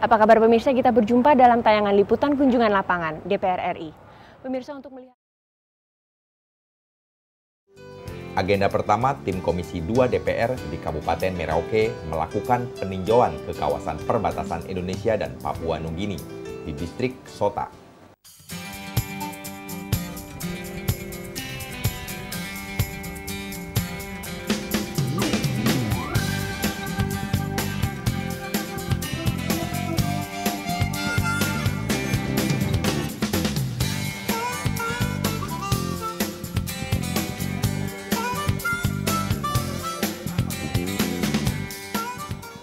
Apa kabar pemirsa? Kita berjumpa dalam tayangan liputan kunjungan lapangan DPR RI. Pemirsa, untuk melihat agenda pertama, tim Komisi 2 DPR di Kabupaten Merauke melakukan peninjauan ke kawasan perbatasan Indonesia dan Papua Nugini di distrik Sota.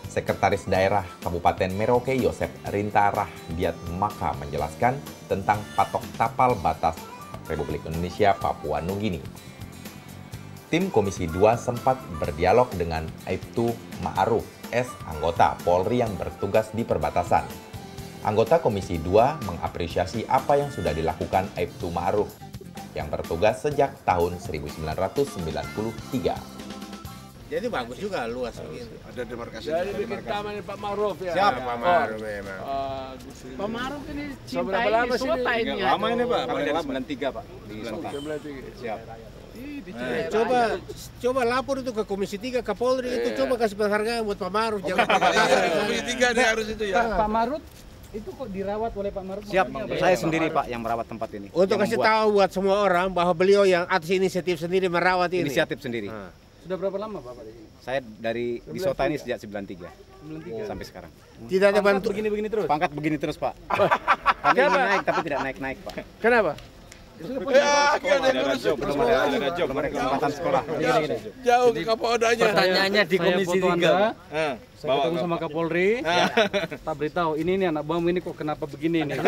Sekretaris Daerah Kabupaten Merauke Yosep Rinta Rahdiat Maka menjelaskan tentang patok tapal batas Republik Indonesia Papua Nugini. Tim Komisi 2 sempat berdialog dengan Aibtu Ma'aruf S, anggota Polri yang bertugas di perbatasan. Anggota Komisi 2 mengapresiasi apa yang sudah dilakukan Aibtu Ma'aruf yang bertugas sejak tahun 1993. Jadi bagus juga, luas begini. Ada demarkasi. Jadi bikin taman Pak Ma'aruf ya. Siapa Pak Ma'aruf memang? Pak Ma'aruf ini cinta Seberapa lama ini, sih Sota ini. Lama ini Pak, Kami dari dari 93 Pak di Sota. Siap. Coba Coba lapor itu ke Komisi 3, ke Polri itu coba kasih penghargaan buat Pak Ma'aruf. Jangan Komisi 3 dia harus itu ya. Pak Marut itu kok dirawat oleh Pak Marut? Siap, saya sendiri Pak yang merawat tempat ini. Untuk Yang kasih membuat tahu buat semua orang bahwa beliau yang atas inisiatif sendiri merawat ini. inisiatif sendiri. Sudah berapa lama Bapak di sini? Saya dari di Sota ini sejak 93 sampai sekarang. Tidak ada bantu. Begini-begini terus? Pangkat begini terus Pak. Kami ingin naik tapi tidak naik-naik Pak. kenapa? Belum ada kesempatan sekolah. Jauh ke Kapolda-nya. Pertanyaannya di Komisi 3. Saya ketemu sama Kapolri. Tak beritahu ini anak bom ini kok kenapa begini nih?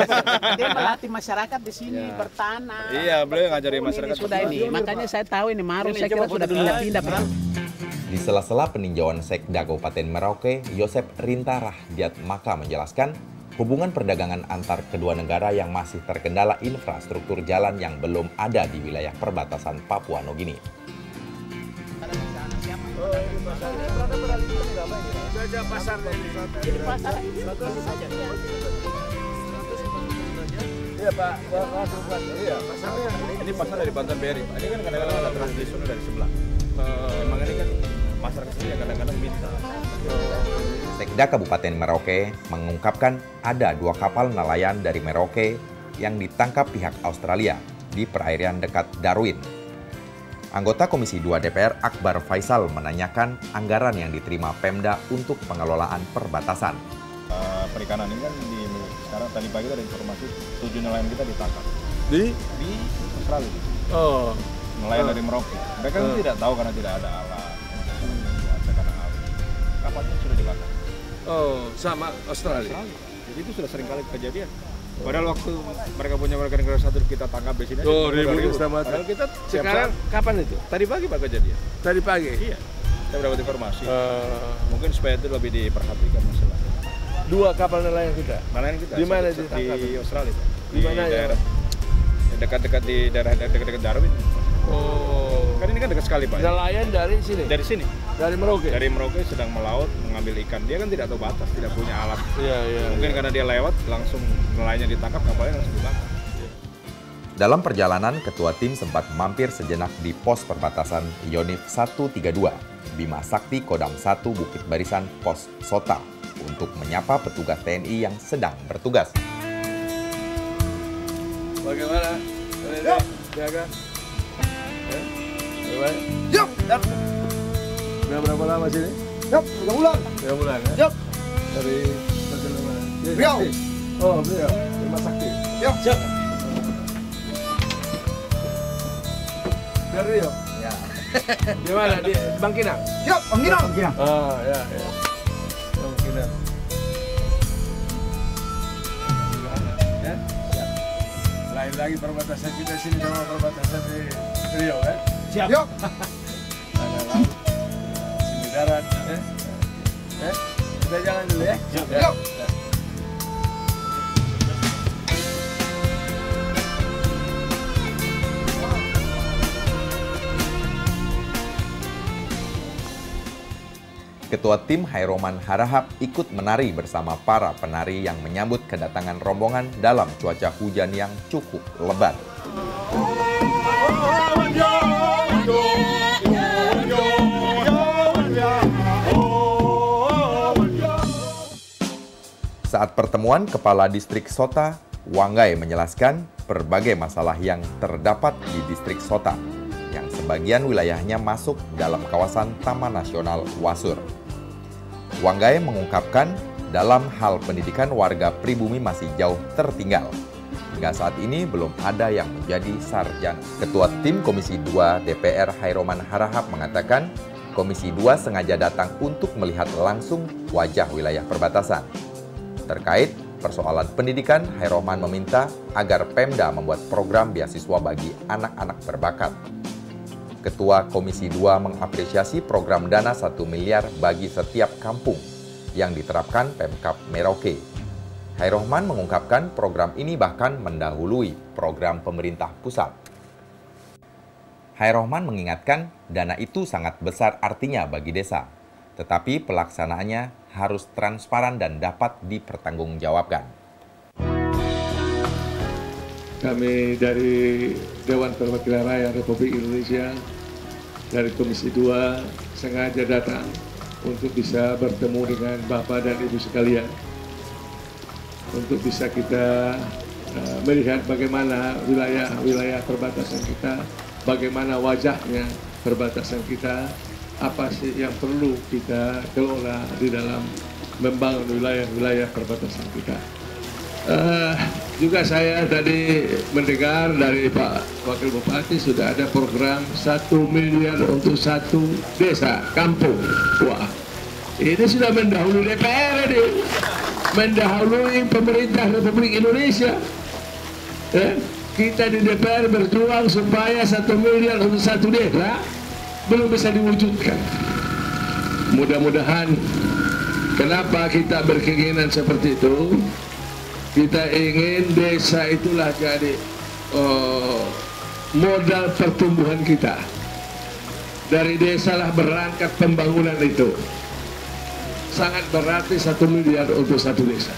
Dia melatih masyarakat di sini bertanam. Iya, beliau ngajari masyarakat. Sudah ini, makanya saya tahu ini Ma'aruf saya kira sudah pindah-pindah. Di sela-sela peninjauan Sekda Kabupaten Merauke, Yosep Rinta Rahdiat Maka menjelaskan hubungan perdagangan antar kedua negara yang masih terkendala infrastruktur jalan yang belum ada di wilayah perbatasan Papua Nugini. Iya Pak, iya pasarnya. Ini pasar dari Banten Beri. Ini kan kadang-kadang ada tradisional dari sebelah. Memang ini kan masyarakat sendiri kadang-kadang minta. Sekda Kabupaten Merauke mengungkapkan ada 2 kapal nelayan dari Merauke yang ditangkap pihak Australia di perairan dekat Darwin. Anggota Komisi 2 DPR Akbar Faisal menanyakan anggaran yang diterima Pemda untuk pengelolaan perbatasan. Perikanan ini kan sekarang tadi pagi ada informasi 7 nelayan kita ditangkap Di? di Australia. Oh. Nelayan dari Merauke. Mereka kan tidak tahu karena tidak ada alat. Karena kapalnya sudah dibakar. Oh, sama Australia. Jadi itu sudah sering kali kejadian. Padahal waktu mereka punya warga negara satu kita tangkap di sini. Oh, ribut sama. Padahal kita Sekarang kapan itu? tadi pagi Pak kejadian. Tadi pagi. Iya. Saya mendapat informasi. Mungkin supaya itu lebih diperhatikan masalah. 2 kapal nelayan kita. Nelayan kita. Di mana di ditangkap? Australia. Pak. Di mana ya? daerah dekat-dekat di daerah dekat-dekat Darwin. Oh. Kan ini kan dekat sekali Pak. Nelayan dari sini. Dari sini. Dari Merauke. Dari Merauke sedang melaut mengambil ikan. Dia kan tidak tahu batas, tidak punya alat. Iya, iya. Mungkin karena dia lewat langsung nelayannya ditangkap, kapalnya langsung dibakar. Dalam perjalanan, Ketua Tim sempat mampir sejenak di pos perbatasan Yonif 132, Bima Sakti Kodam 1 Bukit Barisan Pos Sota, untuk menyapa petugas TNI yang sedang bertugas. Bagaimana? Jaga. Bagaimana? Yuk! Udah berapa lama sini? Yuk! 3 bulan! 3 bulan ya? Yuk! Dari mana? Beliau! Oh, beliau. Bima Sakti. Yuk! Siap! Dari Rio? Ya. Di mana? Di Bangkinang? Yuk! Bangkinang! Oh, ya, ya. Bangkinang. Ya? Lain lagi perbatasan kita sini sama perbatasan di Rio kan? Siap! Yuk! Sana laut, sini darat. Kita jalan dulu ya? Siap. Ya. Yuk! Ketua Tim Hairomman Harahap ikut menari bersama para penari yang menyambut kedatangan rombongan dalam cuaca hujan yang cukup lebat. Saat pertemuan Kepala Distrik Sota, Wanggai menjelaskan berbagai masalah yang terdapat di Distrik Sota, yang sebagian wilayahnya masuk dalam kawasan Taman Nasional Wasur. Wanggai mengungkapkan dalam hal pendidikan warga pribumi masih jauh tertinggal. Hingga saat ini belum ada yang menjadi sarjana. Ketua Tim Komisi 2 DPR Hairomman Harahap mengatakan, Komisi 2 sengaja datang untuk melihat langsung wajah wilayah perbatasan. Terkait persoalan pendidikan, Hairomman meminta agar Pemda membuat program beasiswa bagi anak-anak berbakat. Ketua Komisi 2 mengapresiasi program dana 1 miliar bagi setiap kampung yang diterapkan Pemkab Merauke. Hairomman mengungkapkan program ini bahkan mendahului program pemerintah pusat. Hairomman mengingatkan dana itu sangat besar artinya bagi desa, tetapi pelaksanaannya harus transparan dan dapat dipertanggungjawabkan. Kami dari Dewan Perwakilan Rakyat Republik Indonesia, dari Komisi 2, sengaja datang untuk bisa bertemu dengan Bapak dan Ibu sekalian, untuk bisa kita melihat bagaimana wilayah perbatasan kita, bagaimana wajahnya perbatasan kita, apa sih yang perlu kita kelola di dalam membangun wilayah perbatasan kita. Juga saya tadi mendengar dari Pak Wakil Bupati sudah ada program 1 miliar untuk 1 desa, kampung. Wah, ini sudah mendahului DPR ini, mendahului pemerintah Republik Indonesia. Kita di DPR berjuang supaya 1 miliar untuk 1 desa belum bisa diwujudkan. Mudah-mudahan, kenapa kita berkeinginan seperti itu? Kita ingin desa itulah jadi modal pertumbuhan kita. Dari desa lah berangkat pembangunan itu. Sangat berarti 1 miliar untuk 1 desa.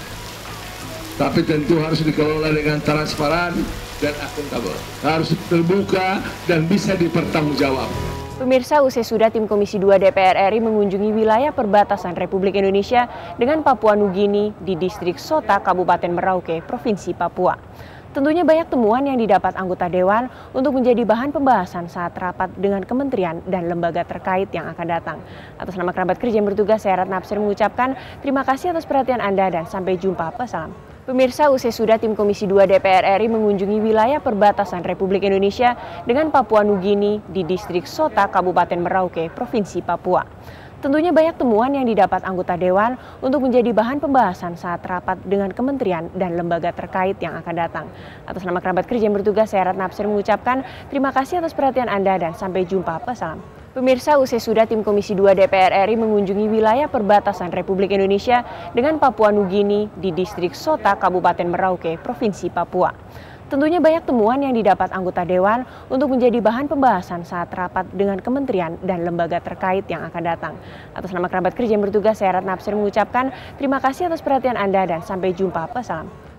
Tapi tentu harus dikelola dengan transparan dan akuntabel. Harus terbuka dan bisa dipertanggungjawabkan. Pemirsa, usai sudah tim Komisi 2 DPR RI mengunjungi wilayah perbatasan Republik Indonesia dengan Papua Nugini di Distrik Sota, Kabupaten Merauke, Provinsi Papua. Tentunya banyak temuan yang didapat anggota Dewan untuk menjadi bahan pembahasan saat rapat dengan kementerian dan lembaga terkait yang akan datang. Atas nama kerabat kerja yang bertugas, saya Ratna Absir mengucapkan terima kasih atas perhatian Anda dan sampai jumpa. Wassalam. Pemirsa, usai sudah tim Komisi 2 DPR RI mengunjungi wilayah perbatasan Republik Indonesia dengan Papua Nugini di Distrik Sota, Kabupaten Merauke, Provinsi Papua. Tentunya banyak temuan yang didapat anggota Dewan untuk menjadi bahan pembahasan saat rapat dengan kementerian dan lembaga terkait yang akan datang. Atas nama kerabat kerja yang bertugas, saya Ratna Absir mengucapkan terima kasih atas perhatian Anda dan sampai jumpa. Wassalam. Pemirsa, usai sudah tim Komisi 2 DPR RI mengunjungi wilayah perbatasan Republik Indonesia dengan Papua Nugini di Distrik Sota, Kabupaten Merauke, Provinsi Papua. Tentunya banyak temuan yang didapat anggota Dewan untuk menjadi bahan pembahasan saat rapat dengan kementerian dan lembaga terkait yang akan datang. Atas nama kerabat kerja yang bertugas, saya Ratna Absir mengucapkan terima kasih atas perhatian Anda dan sampai jumpa. Wassalam.